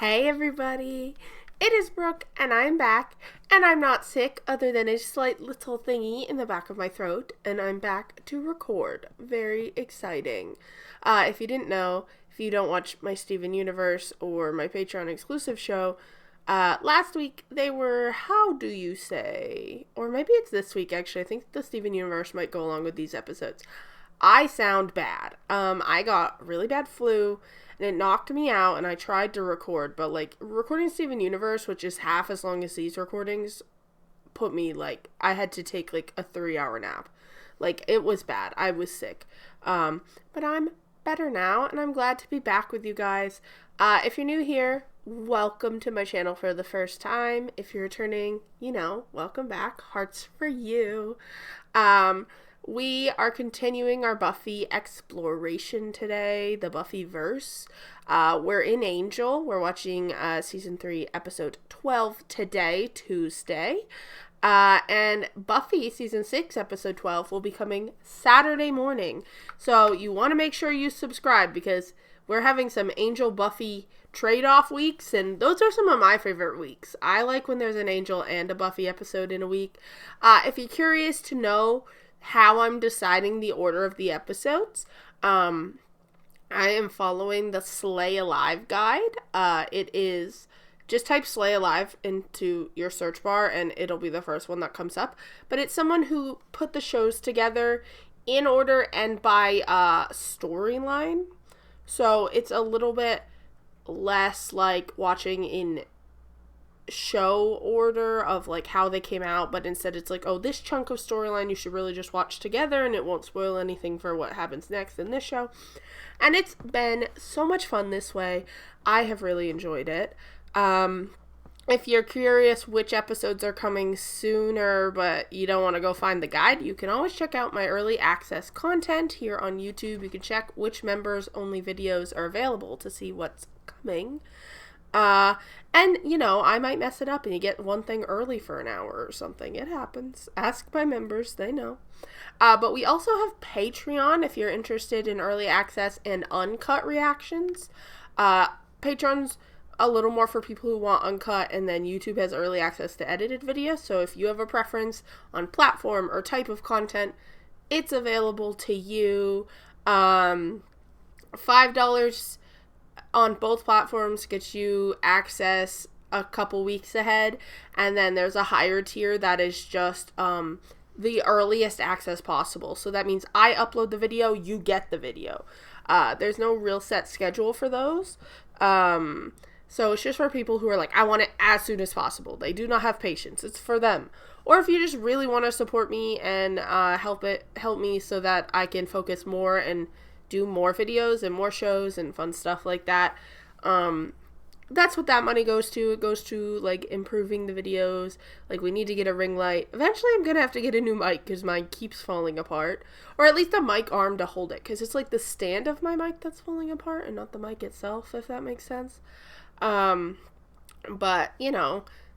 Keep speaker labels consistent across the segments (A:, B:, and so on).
A: Hey everybody, it is Brooke and I'm back and I'm not sick other than a slight little thingy in the back of my throat and I'm back to record. Very exciting. If you didn't know, if you don't watch my Steven Universe or my Patreon exclusive show, last week they were, how do you say, or maybe it's this week actually, I think the Steven Universe might go along with these episodes. I sound bad. I got really bad flu and it knocked me out and I tried to record, but recording Steven Universe, which is half as long as these recordings, put me I had to take a 3-hour nap. It was bad. I was sick. But I'm better now and I'm glad to be back with you guys. If you're new here, welcome to my channel for the first time. If you're returning, welcome back. Hearts for you. We are continuing our Buffy exploration today, the Buffyverse. We're in Angel. We're watching Season 3, Episode 12 today, Tuesday. And Buffy, Season 6, Episode 12 will be coming Saturday morning. So you want to make sure you subscribe because we're having some Angel Buffy trade-off weeks, and those are some of my favorite weeks. I like when there's an Angel and a Buffy episode in a week. If you're curious to know how I'm deciding the order of the episodes, I am following the Slay Alive guide. It is, just type Slay Alive into your search bar and it'll be the first one that comes up. But it's someone who put the shows together in order and by storyline. So it's a little bit less like watching in show order of how they came out, but instead it's this chunk of storyline you should really just watch together and it won't spoil anything for what happens next in this show. And it's been so much fun this way. I have really enjoyed it. If you're curious which episodes are coming sooner but you don't want to go find the guide, you can always check out my early access content here on YouTube. You can check which members only videos are available to see what's coming. And, I might mess it up and you get one thing early for an hour or something. It happens. Ask my members. They know. But we also have Patreon if you're interested in early access and uncut reactions. Patreon's a little more for people who want uncut, and then YouTube has early access to edited videos. So if you have a preference on platform or type of content, it's available to you. $5 on both platforms gets you access a couple weeks ahead, and then there's a higher tier that is just the earliest access possible. So that means I upload the video, you get the video. There's no real set schedule for those. So it's just for people who are I want it as soon as possible. They do not have patience. It's for them. Or if you just really want to support me and help me so that I can focus more and do more videos and more shows and fun stuff like that. That's what that money goes to. It goes to improving the videos. We need to get a ring light. Eventually I'm gonna have to get a new mic because mine keeps falling apart, or at least a mic arm to hold it, because it's the stand of my mic that's falling apart and not the mic itself, if that makes sense. But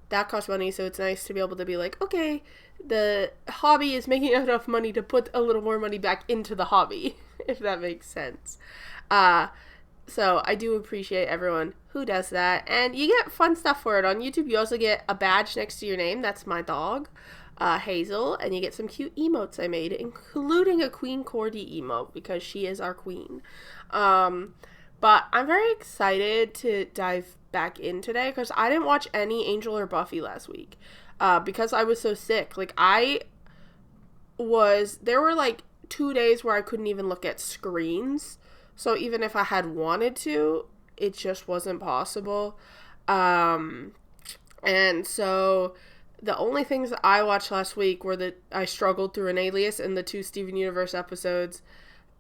A: that costs money, so it's nice to be able to be okay, the hobby is making enough money to put a little more money back into the hobby, if that makes sense. So I do appreciate everyone who does that, and you get fun stuff for it. On YouTube, you also get a badge next to your name. That's my dog, Hazel, and you get some cute emotes I made, including a Queen Cordy emote, because she is our queen. But I'm very excited to dive back in today, because I didn't watch any Angel or Buffy last week, because I was so sick. There were 2 days where I couldn't even look at screens. So even if I had wanted to, it just wasn't possible. And so the only things that I watched last week were that I struggled through an Alias and the 2 Steven Universe episodes.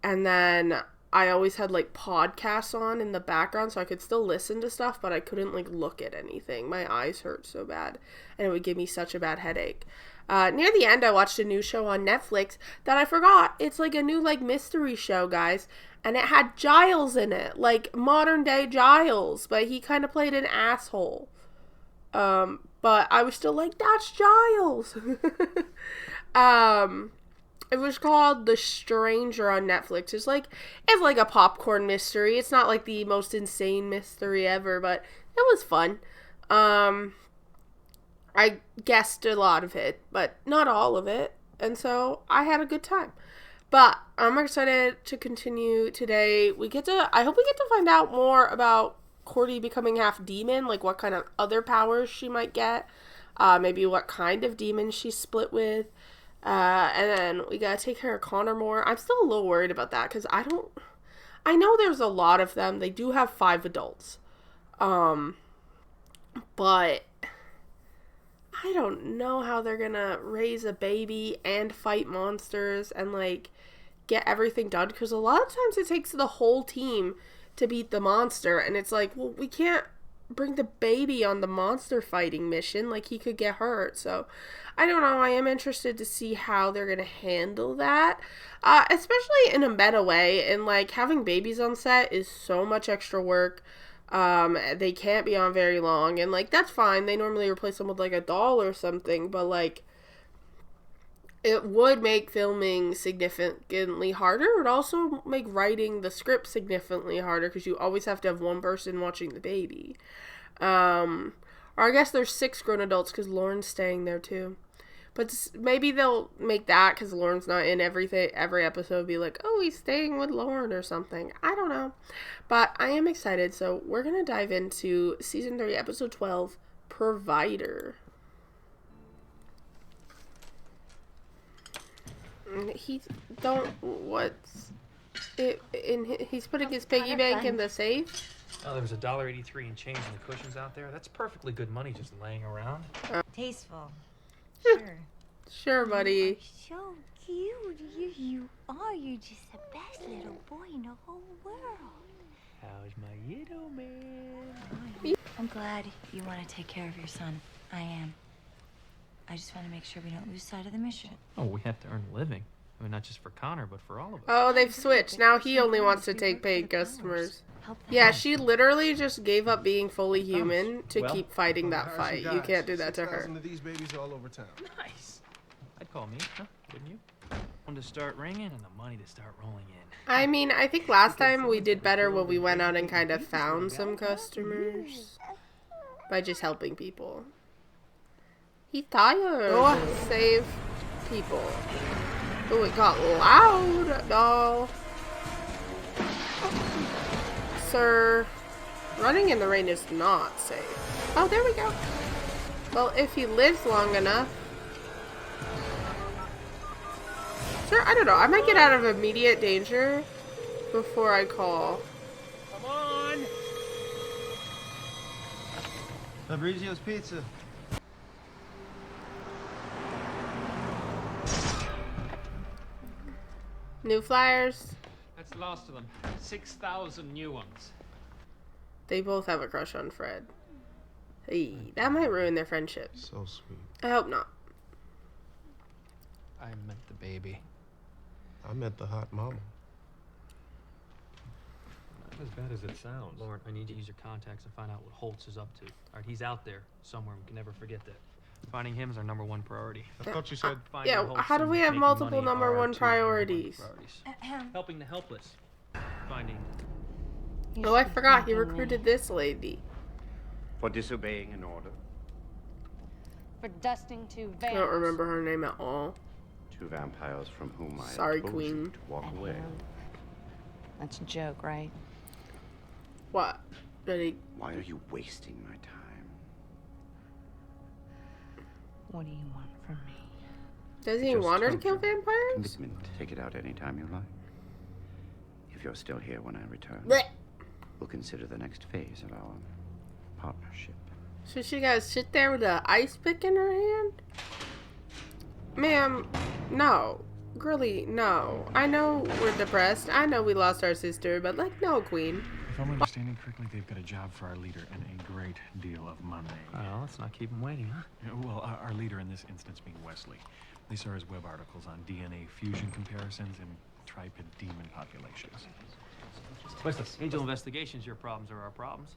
A: And then I always had podcasts on in the background so I could still listen to stuff, but I couldn't look at anything. My eyes hurt so bad and it would give me such a bad headache. Near the end, I watched a new show on Netflix that I forgot. It's a new mystery show, guys. And it had Giles in it, modern day Giles, but he kind of played an asshole. But I was still that's Giles. It was called The Stranger on Netflix. It's a popcorn mystery. It's not the most insane mystery ever, but It was fun. I guessed a lot of it, but not all of it. And so I had a good time. But I'm excited to continue today. I hope we get to find out more about Cordy becoming half demon, like what kind of other powers she might get. Maybe what kind of demon she's split with. And then we gotta take care of Connor more. I'm still a little worried about that because I know there's a lot of them. They do have 5 adults. But I don't know how they're gonna raise a baby and fight monsters and like get everything done, because a lot of times it takes the whole team to beat the monster, and it's like, well, we can't bring the baby on the monster fighting mission, like he could get hurt. So I don't know. I am interested to see how they're gonna handle that, especially in a meta way. And like having babies on set is so much extra work. They can't be on very long, and like that's fine. They normally replace them with like a doll or something, but like it would make filming significantly harder. It would also make writing the script significantly harder because you always have to have one person watching the baby. Or I guess there's 6 grown adults because Lauren's staying there too. But maybe they'll make that because Lauren's not in every episode, be like, oh, he's staying with Lauren or something. I don't know. But I am excited. So we're going to dive into Season 3, Episode 12, Provider. He's putting his piggy bank in the safe.
B: Oh, there was $1.83 in change in the cushions out there. That's perfectly good money just laying around.
C: Tasteful. Sure.
A: Sure, buddy.
C: So cute. You are. You're just the best little boy in the whole world.
B: How's my little man?
C: I'm glad you want to take care of your son. I am. I just want to make sure we don't lose sight of the mission.
B: Oh, we have to earn a living. I mean, not just for Connor, but for all of us.
A: Oh, they've switched. Now he only wants to take paid customers. Yeah, she literally just gave up being fully human to keep fighting that fight. You can't do that to her.
D: Of these babies all over town.
B: Nice. I'd call me, huh? Wouldn't you? One to start ringing and the money to start rolling in.
A: I mean, I think last time we did better when we went out and kind of found some customers by just helping people. He's tired. Oh, save people. Oh, it got loud, doll. Sir, running in the rain is not safe. Oh, there we go. Well, if he lives long enough. Sure, I don't know. I might get out of immediate danger before I call.
B: Come on!
D: Fabrizio's Pizza.
A: New flyers.
E: That's the last of them. 6,000 new ones.
A: They both have a crush on Fred. Hey, that might ruin their friendship.
D: So sweet.
A: I hope not.
E: I meant the baby.
D: I met the hot mama.
B: Not as bad as it sounds. Lauren, I need to use your contacts and find out what Holtz is up to. All right, he's out there somewhere. We can never forget that. Finding him is our #1 priority.
D: I thought you said...
B: Finding
A: Yeah,
B: Holtz
A: how do
B: and
A: we have
B: making
A: multiple
B: money
A: #1
B: are our 2 number one
A: priorities?
B: Helping the helpless. Finding...
A: Oh, I forgot. He recruited this lady.
F: For disobeying an order.
G: For dusting 2
A: I
G: vans.
A: don't remember her name at all.
F: 2 vampires from whom I
A: Sorry,
F: told
A: Queen.
F: you to walk away.
G: That's a joke, right?
A: What? Did he...
F: Why are you wasting my time?
G: What do you want from me?
A: Does he
F: Just
A: want her to
F: told
A: kill
F: you.
A: vampires?
F: Commitment. Take it out anytime you like. If you're still here when I return,
A: Blech.
F: we'll consider the next phase of our partnership.
A: So she gotta sit there with an ice pick in her hand? Ma'am, no. Girlie, no. I know we're depressed. I know we lost our sister, but like, no, Queen.
H: If I'm understanding correctly, they've got a job for our leader and a great deal of money.
B: Well, let's not keep him waiting, huh?
H: Yeah, well, our leader in this instance being Wesley. They saw his web articles on DNA fusion comparisons in tripid demon populations.
B: What's this? Angel investigations, your problems are our problems.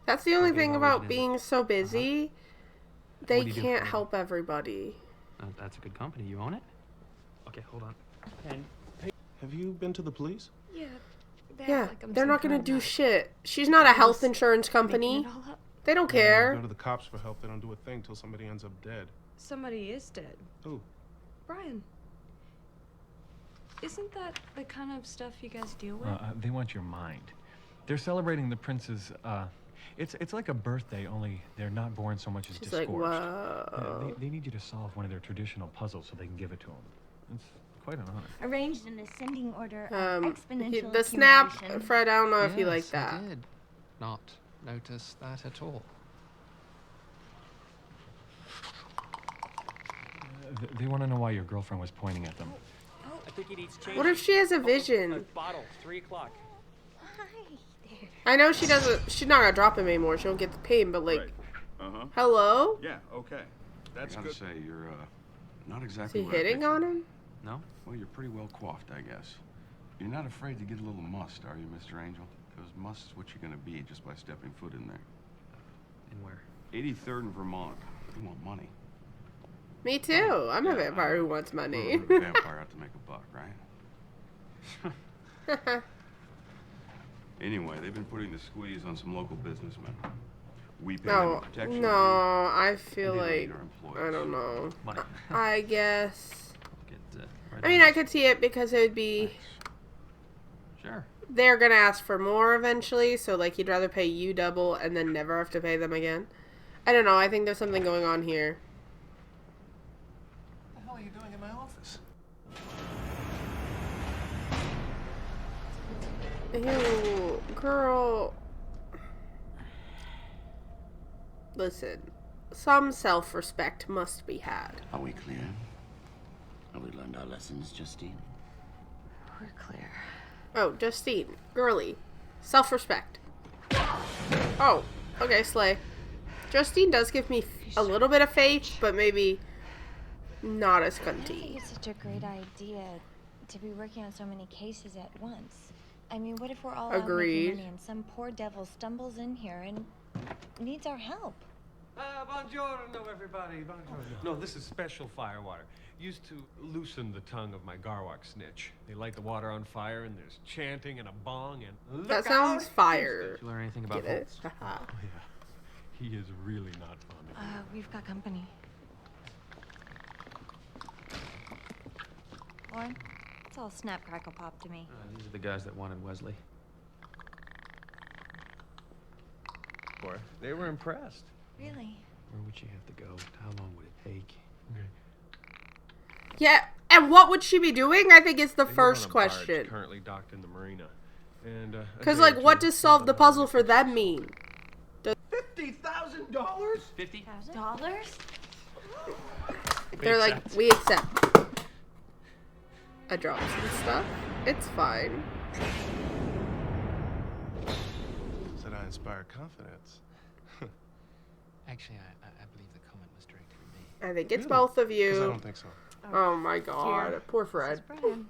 A: That's the only
B: Okay,
A: thing
B: how
A: about
B: is it?
A: being so busy. They
B: What do you do
A: can't
B: for me?
A: help everybody.
B: That's a good company. You own it? Okay, hold on. Pen.
D: Have you been to the police?
A: Yeah, they're not gonna do shit. She's not a health insurance company. They They don't
D: They
A: care.
D: go to the cops for help. They don't do a thing till somebody ends up dead.
I: Somebody is dead.
D: Who?
I: Brian. Isn't that the kind of stuff you guys deal with?
H: They want your mind. They're celebrating the prince's, it's like a birthday, only they're not born so much as
A: She's like,
H: disgorged.
A: whoa.
H: They need you to solve one of their traditional puzzles so they can give it to them. It's quite an honor.
C: Arranged in ascending order of exponential
A: The snap,
C: accumulation.
A: Fred, I don't know if you like
E: Yes,
A: that.
E: I did not notice that at all.
H: They want to know why your girlfriend was pointing at them.
B: I think he needs change.
A: What if she has a vision?
B: Bottle, 3 o'clock.
C: Hi there.
A: I know she doesn't. She's not gonna drop him anymore. She don't get the pain, but like,
F: Uh-huh.
A: hello?
F: Yeah, okay. That's good. I gotta say, you're, not
A: Is
F: exactly
A: he
F: what I
A: hitting
F: pictured.
A: on him?
B: No?
F: Well, you're pretty well coiffed, I guess. You're not afraid to get a little must, are you, Mr. Angel? Because must's what you're gonna be just by stepping foot in there.
B: In where?
F: 83rd and Vermont. You want money.
A: Me too. I'm a
F: Yeah,
A: vampire
F: I
A: who
F: know.
A: wants
F: Well,
A: money.
F: a vampire out to make a buck, right? Anyway, they've been putting the squeeze on some local businessmen. We pay them
A: No,
F: a protection
A: no.
F: fee,
A: I feel
F: and they
A: like
F: lead our employees.
A: I don't know.
B: Money.
A: I guess.
B: Get, right
A: I mean,
B: on
A: I could see it because it would be.
B: this. Sure.
A: They're gonna ask for more eventually, so like he'd rather pay you double and then never have to pay them again. I don't know. I think there's something going on here.
D: What the hell are you doing in my office?
A: Ew, girl. Listen, some self-respect must be had.
F: Are we clear? Have we learned our lessons, Justine?
C: We're clear.
A: Oh, Justine, girly, self-respect. Oh, okay, slay. Justine does give me a little bit of faith, but maybe not as
C: I don't think
A: cunty.
C: it's such a great idea to be working on so many cases at once. I mean, what if we're all out
A: Agreed.
C: making money and some poor devil stumbles in here and needs our help?
J: Buongiorno, everybody. Buongiorno. No, this is special fire water. Used to loosen the tongue of my Garwak snitch. They light the water on fire, and there's chanting and a bong, and look
A: That sounds
J: out.
A: fire.
B: Did you learn anything about
A: Get it?
B: Holtz?
A: Haha.
H: Oh, yeah. He is really not fond of you.
C: We've got company. Lauren, it's all snap crackle pop to me.
B: These are the guys that wanted Wesley.
J: Boy, they were impressed.
C: Really?
B: Where would she have to go? How long would it take?
A: Yeah, and what would she be doing? I think is the
J: They live
A: first
J: on a barge
A: question.
J: currently docked in the marina. And,
A: Because, like, what does solve the puzzle for them mean?
D: $50,000?
B: 50?
C: $50?
A: They're like, we accept. I dropped some stuff. It's fine.
D: Said I inspire confidence.
E: Actually, I believe the comment was directed at me.
A: I think it's
D: Really?
A: both of
D: 'Cause I
A: you.
D: don't think so.
A: Oh my god. Poor Fred.
I: Brian.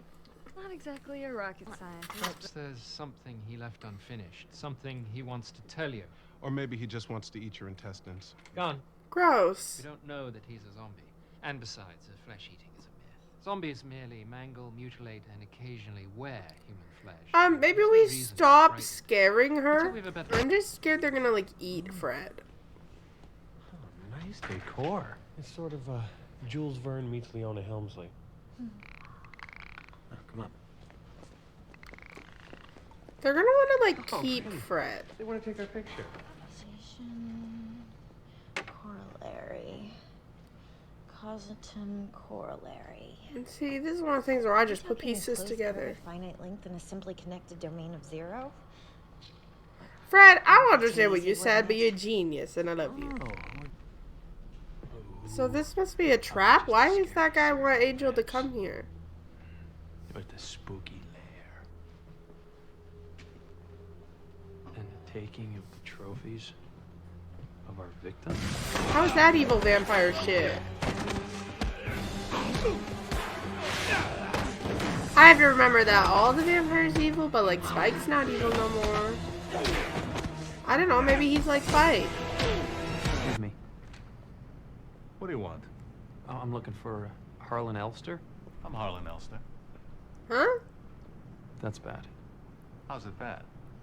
I: Not exactly a rocket scientist.
E: Perhaps there's something he left unfinished, something he wants to tell you.
D: Or maybe he just wants to eat your intestines.
E: Gone.
A: Gross.
E: We don't know that he's a zombie. And besides, flesh eating is a myth. Zombies merely mangle, mutilate, and occasionally wear human flesh.
A: Maybe
E: There's no
A: we
E: reason to
A: stop
E: frighten.
A: scaring
E: Until
A: her.
E: we have a better-
A: I'm just scared they're gonna, like, eat Fred.
J: Oh, nice decor. It's sort of, Jules Verne meets Leona Helmsley. Oh, come on.
A: They're gonna wanna, like,
J: Oh,
A: keep
J: hey.
A: Fred.
J: They want to take our picture.
C: Causation, corollary. Causaton corollary.
A: And see, this is one of the things where I just
C: Are we
A: put
C: talking a
A: pieces
C: closed
A: together.
C: area of finite length in a simply connected domain of zero?
A: Fred, I don't understand what you said, but you're a genius, and I love you.
J: Oh.
A: So this must be a trap? Why does that guy want Angel to come here?
B: But the spooky lair. And the taking of the trophies of our victims?
A: How is that evil vampire shit? I have to remember that all the vampires evil, but like Spike's not evil no more. I don't know, maybe he's like Spike.
B: Excuse me.
J: What do you want?
B: Oh, I'm looking for Harlan Elster.
H: I'm Harlan Elster.
A: Huh?
B: That's bad.
H: How's it bad?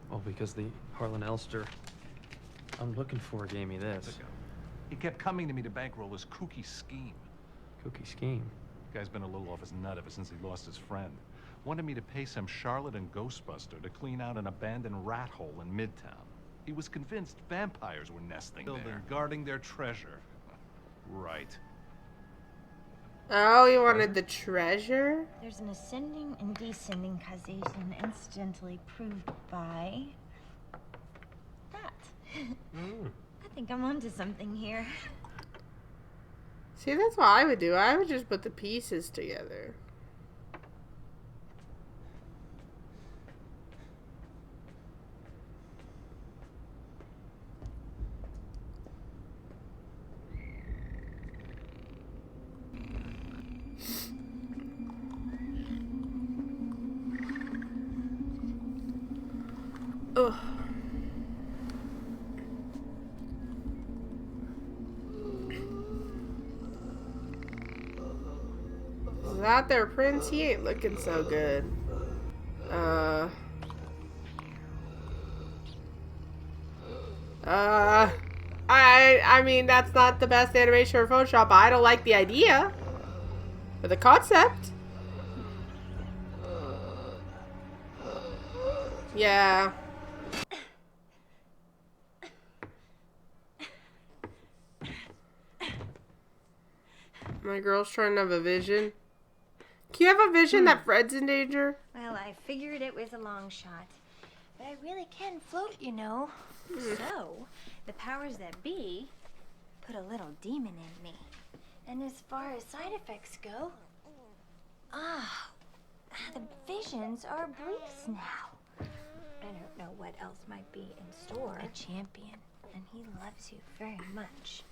B: Well, because the Harlan Elster I'm looking for gave me this.
K: He kept coming to me to bankroll his kooky scheme.
B: Kooky scheme.
K: The guy's been a little off his nut ever since he lost his friend. Wanted me to pay some Charlotte and Ghostbuster to clean out an abandoned rat hole in Midtown. He was convinced vampires were nesting there, guarding their treasure. Right.
A: Oh, you wanted the treasure?
C: There's an ascending and descending causation incidentally proved by that. I think I'm onto something here.
A: See, that's what I would do. I would just put the pieces together. Ugh. Is that their prince? He ain't looking so good. I mean, that's not the best animation or Photoshop, but I don't like the idea. Or the concept. Yeah. My girl's trying to have a vision. Can you have a vision that Fred's in danger?
C: Well, I figured it was a long shot. But I really can float, you know. So, the powers that be put a little demon in me. And as far as side effects go, the visions are briefs now. I don't know what else might be in store. A champion, and he loves you very much.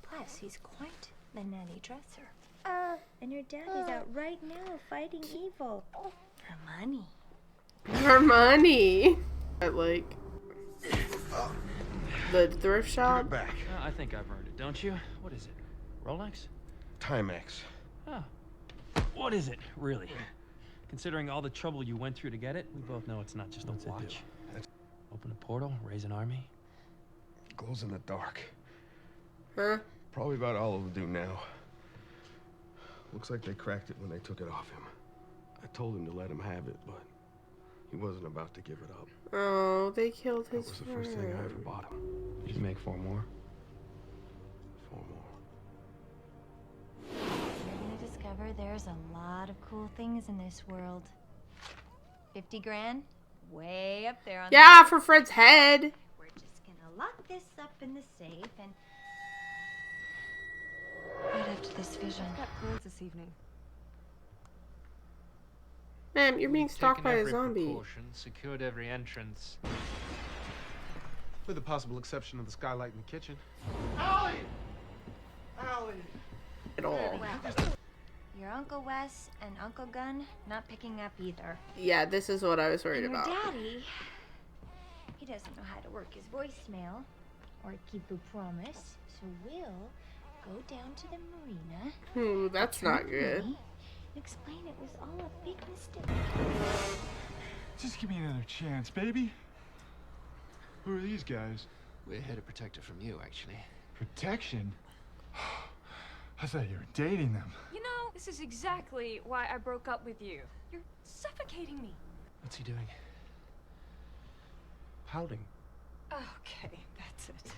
C: Plus, he's quite the nutty dresser. And your daddy's out right now fighting evil. For money.
A: For money. At like the thrift shop.
D: Back.
B: I think I've earned it, don't you? What is it? Rolex?
D: Timex.
B: Oh. What is it, really? Considering all the trouble you went through to get it, we both know it's not just a watch. Open a portal, raise an army.
D: Glows in the dark.
A: Huh?
D: Probably about all it'll do now. Looks like they cracked it when they took it off him. I told him to let him have it, but he wasn't about to give it up.
A: Oh, they killed his
D: That was the first thing I ever bought him.
B: You should make 4 more.
D: 4 more.
C: You're gonna discover there's a lot of cool things in this world. 50 grand? Way up there on
A: Yeah,
C: the
A: for Fred's head.
C: We're just gonna lock this up in the safe and right after this vision.
I: Got plans this evening.
A: Ma'am, you're being stalked by a
E: Taken every
A: zombie.
E: precaution, secured every entrance.
D: With the possible exception of the skylight in the kitchen.
A: At all.
C: Well, your Uncle Wes and Uncle Gunn not picking up either.
A: Yeah, this is what I was worried
C: And your
A: about.
C: daddy, he doesn't know how to work his voicemail or keep a promise, so we'll go down to the marina.
A: Ooh, that's not good.
C: and explain it was all a big mistake.
L: Just give me another chance, baby. Who are these guys?
E: We're here to protect her from you, actually.
L: Protection? I thought you were dating them.
I: You know, this is exactly why I broke up with you. You're suffocating me.
B: What's he doing?
D: Pouting.
I: Okay, that's it.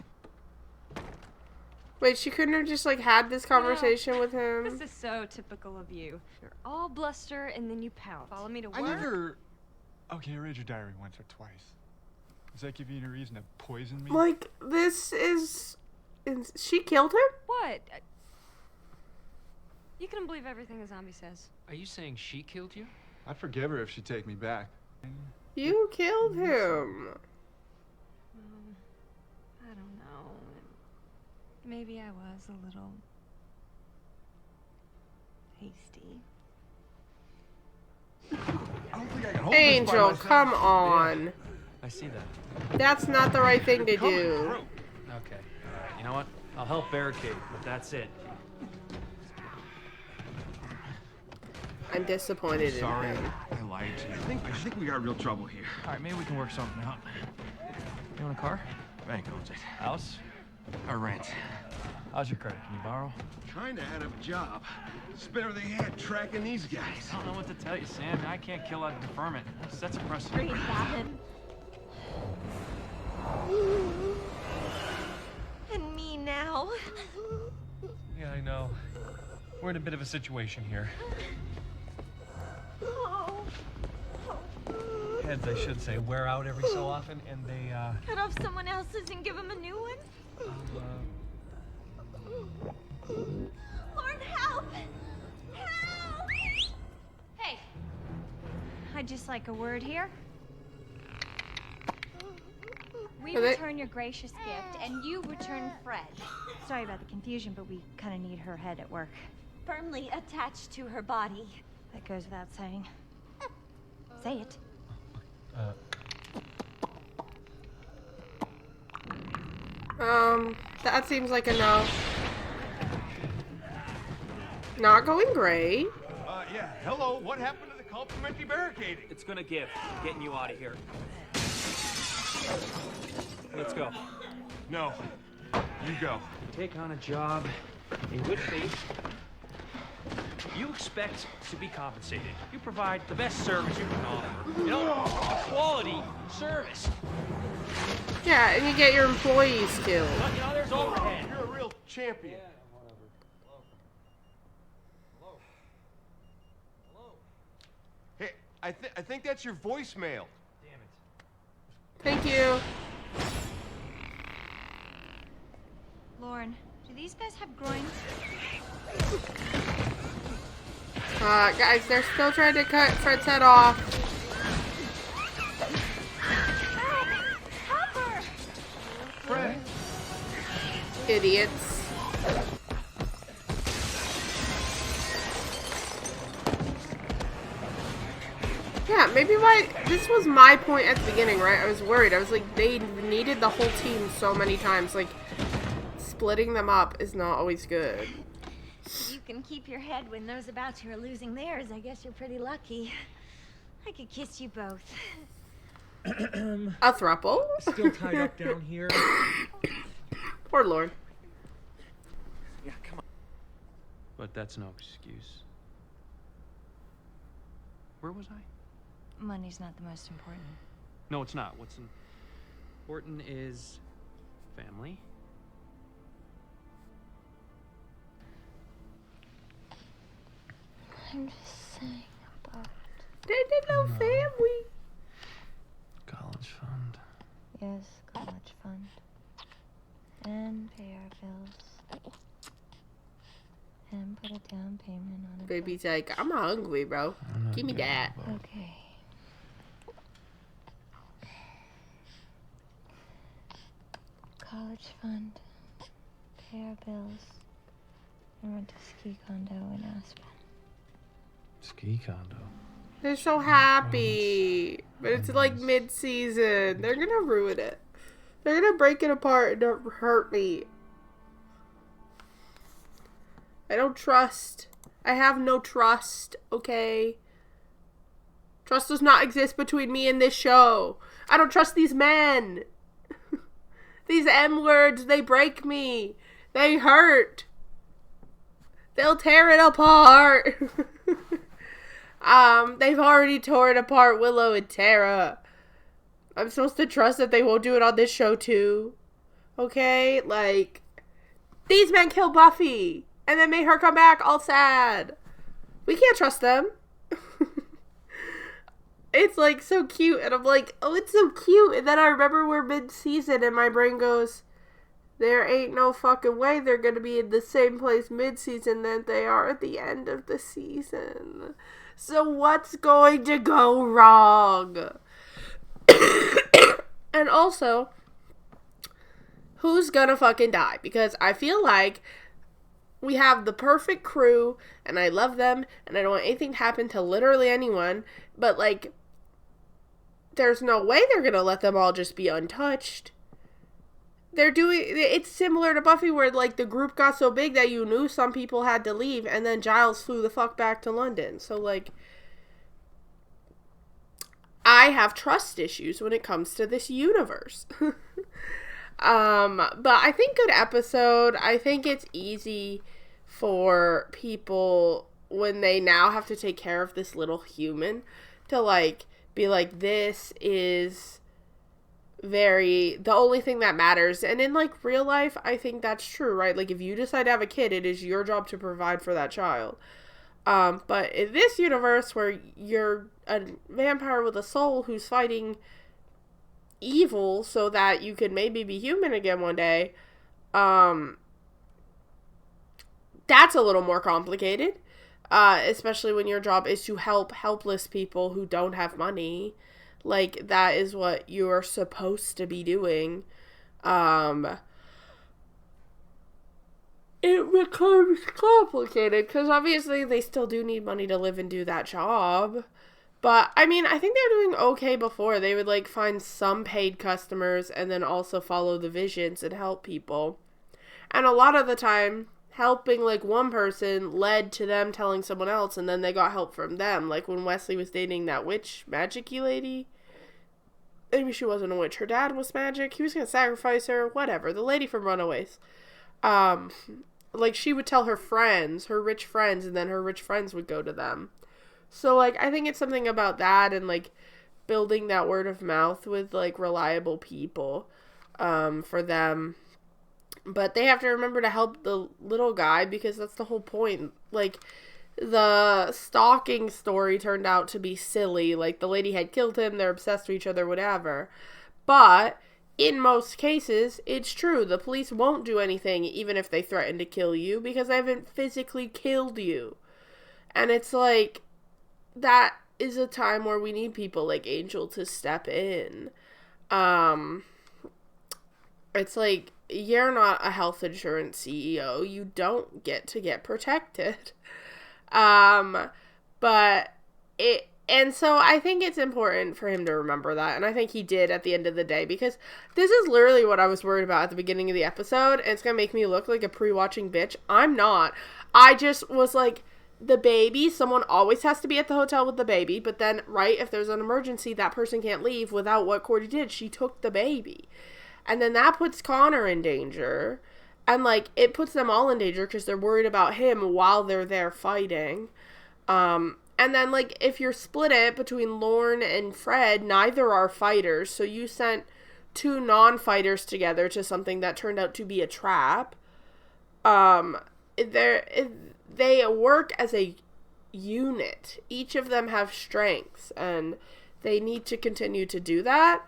A: Wait, she couldn't have just like had this conversation with him?
I: This is so typical of you. You're all bluster and then you pout. Follow me to work.
L: I never... Okay, I read your diary once or twice. Does that give you any reason to poison me?
A: Like, this is... She killed him?
I: What? You couldn't believe everything the zombie says.
E: Are you saying she killed you?
L: I'd forgive her if she'd take me back.
A: You killed him.
I: I don't know. Maybe I was a little hasty.
L: I don't think I can hold
A: Angel,
L: this by
A: come
L: myself.
A: on.
B: I see that.
A: That's not the right thing to do.
B: Okay. You know what? I'll help barricade, but that's it.
A: I'm disappointed in
F: Sorry,
A: him.
F: I lied to you. I think we got real trouble here.
H: All right, maybe we can work something out.
B: You want a car?
F: Bank owns it.
B: House?
F: Our rent.
B: How's your credit? Can you borrow?
F: Kinda out of a job. Spinner they had tracking these guys.
B: I don't know what to tell you, Sam. I can't kill out of deferment. That's a precedent.
C: Breathe, Gavin. And me now.
J: Yeah, I know. We're in a bit of a situation here.
C: Oh.
J: Heads, I should say, wear out every so often, and they,
C: Cut off someone else's and give him a new one? Lord, help! Help!
I: Hey, I'd just like a word here. We return your gracious gift, and you return Fred. Sorry about the confusion, but we kind of need her head at work.
C: Firmly attached to her body.
I: That goes without saying. Say it.
A: That seems like a no. Not going great.
F: Yeah, hello, what happened to the complimentary barricading?
B: It's gonna give. Getting you out of here. Let's go.
F: No, you go.
B: Take on a job in good faith. You expect to be compensated. You provide the best service you can offer. You know, a quality service.
A: Yeah, and you get your employees killed.
B: But, you know, there's overhead.
F: You're a real champion. Hey, I think that's your voicemail.
B: Damn it.
A: Thank you.
I: Lauren, do these guys have groins?
A: Guys, they're still trying to cut Fred's head off.
F: Fred.
A: Idiots. Yeah, maybe why this was my point at the beginning, right? I was worried. I was like, they needed the whole team so many times. Like, splitting them up is not always good.
C: You can keep your head when those about you are losing theirs. I guess you're pretty lucky. I could kiss you both.
A: A throuple?
J: Still tied up down here.
A: Poor Lord.
B: Yeah, come on. But that's no excuse. Where was I?
I: Money's not the most important.
B: No, it's not. What's important is family.
C: I'm just saying about...
A: They did no family.
B: College fund.
C: Yes, college fund. And pay our bills. And put a down payment on it.
A: Baby's like, I'm hungry, bro. Give me that.
C: Okay. College fund. Pay our bills. And rent a ski condo in Aspen.
B: Ski condo.
A: They're so happy. But it's like mid-season. They're gonna ruin it. They're gonna break it apart and hurt me. I don't trust. I have no trust, okay? Trust does not exist between me and this show. I don't trust these men. These M words, they break me. They hurt. They'll tear it apart. They've already torn apart Willow and Tara. I'm supposed to trust that they won't do it on this show too. Okay? Like, these men kill Buffy and then made her come back all sad. We can't trust them. It's like so cute, and I'm like, oh, it's so cute. And then I remember we're mid-season and my brain goes, there ain't no fucking way they're gonna be in the same place mid-season that they are at the end of the season. So what's going to go wrong? And also, who's gonna fucking die? Because I feel like we have the perfect crew, and I love them, and I don't want anything to happen to literally anyone, but, like, there's no way they're gonna let them all just be untouched. It's similar to Buffy, where, like, the group got so big that you knew some people had to leave, and then Giles flew the fuck back to London. So, like, I have trust issues when it comes to this universe. But I think good episode. I think it's easy for people when they now have to take care of this little human to like be like, this is the only thing that matters. And in like real life, I think that's true, right? Like if you decide to have a kid, it is your job to provide for that child. But in this universe where you're a vampire with a soul who's fighting evil so that you could maybe be human again one day, that's a little more complicated. Especially when your job is to help helpless people who don't have money. Like, that is what you're supposed to be doing. It becomes complicated because obviously they still do need money to live and do that job. But, I mean, I think they're doing okay before. They would, like, find some paid customers and then also follow the visions and help people. And a lot of the time, helping, like, one person led to them telling someone else, and then they got help from them. Like, when Wesley was dating that witch, magic-y lady. Maybe she wasn't a witch. Her dad was magic. He was going to sacrifice her. Whatever. The lady from Runaways. Like, she would tell her friends, her rich friends, and then her rich friends would go to them. So, like, I think it's something about that and, like, building that word of mouth with, like, reliable people for them. But they have to remember to help the little guy because that's the whole point. Like, the stalking story turned out to be silly. Like, the lady had killed him, they're obsessed with each other, whatever. But in most cases, it's true. The police won't do anything even if they threaten to kill you because they haven't physically killed you. And it's like, that is a time where we need people like Angel to step in. It's like, you're not a health insurance CEO. You don't get protected. And so I think it's important for him to remember that. And I think he did at the end of the day, because this is literally what I was worried about at the beginning of the episode. And it's going to make me look like a pre-watching bitch. I'm not. I just was like, the baby, someone always has to be at the hotel with the baby. But then, right, if there's an emergency, that person can't leave without what Cordy did. She took the baby. And then that puts Connor in danger. And, like, it puts them all in danger because they're worried about him while they're there fighting. And then, like, if you're split it between Lorne and Fred, neither are fighters. So you sent two non-fighters together to something that turned out to be a trap. They work as a unit. Each of them have strengths, and they need to continue to do that.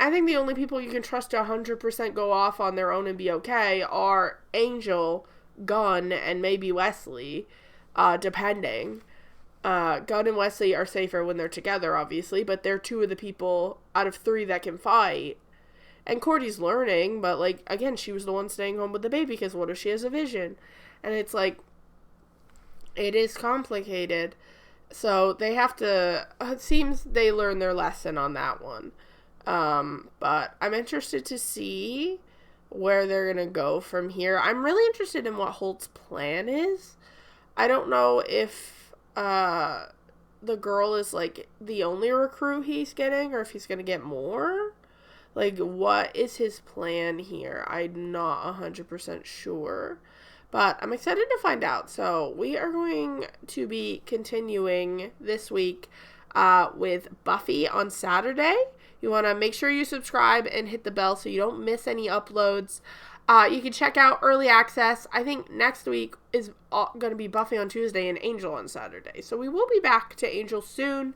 A: I think the only people you can trust to 100% go off on their own and be okay are Angel, Gunn, and maybe Wesley, depending. Gunn and Wesley are safer when they're together, obviously, but they're two of the people out of three that can fight. And Cordy's learning, but, like, again, she was the one staying home with the baby because what if she has a vision? And it's like, it is complicated. So they have to, it seems they learned their lesson on that one. But I'm interested to see where they're going to go from here. I'm really interested in what Holt's plan is. I don't know if the girl is, like, the only recruit he's getting or if he's going to get more. Like, what is his plan here? I'm not 100% sure. But I'm excited to find out. So we are going to be continuing this week with Buffy on Saturday. You want to make sure you subscribe and hit the bell so you don't miss any uploads. You can check out Early Access. I think next week is going to be Buffy on Tuesday and Angel on Saturday. So we will be back to Angel soon.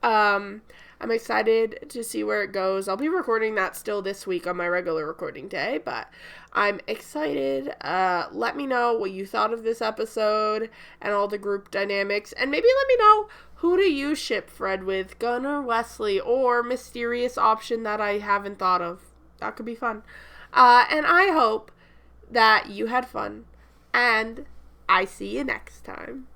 A: I'm excited to see where it goes. I'll be recording that still this week on my regular recording day, but I'm excited. Let me know what you thought of this episode and all the group dynamics, and maybe let me know, who do you ship Fred with, Gunn or Wesley, or mysterious option that I haven't thought of. That could be fun. And I hope that you had fun, and I see you next time.